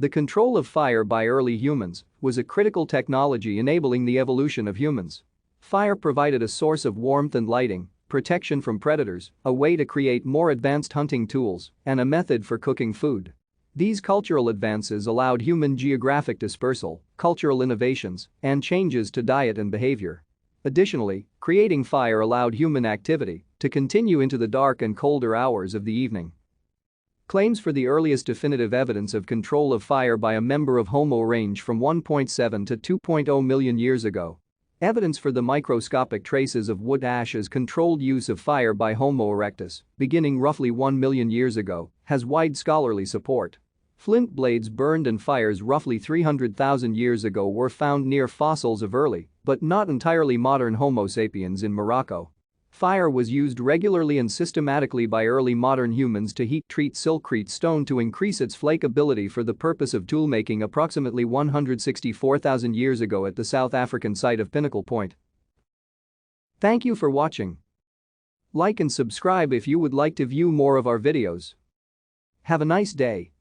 The control of fire by early humans was a critical technology enabling the evolution of humans. Fire provided a source of warmth and lighting, protection from predators, a way to create more advanced hunting tools, and a method for cooking food. These cultural advances allowed human geographic dispersal, cultural innovations, and changes to diet and behavior. Additionally, creating fire allowed human activity to continue into the dark and colder hours of the evening. Claims for the earliest definitive evidence of control of fire by a member of Homo range from 1.7 to 2.0 million years ago. Evidence for the microscopic traces of wood ash's controlled use of fire by Homo erectus, beginning roughly 1 million years ago, has wide scholarly support. Flint blades burned in fires roughly 300,000 years ago were found near fossils of early, but not entirely modern Homo sapiens in Morocco. Fire was used regularly and systematically by early modern humans to heat-treat silkrete stone to increase its flakability for the purpose of toolmaking approximately 164,000 years ago at the South African site of Pinnacle Point. Thank you for watching. Like and subscribe if you would like to view more of our videos. Have a nice day.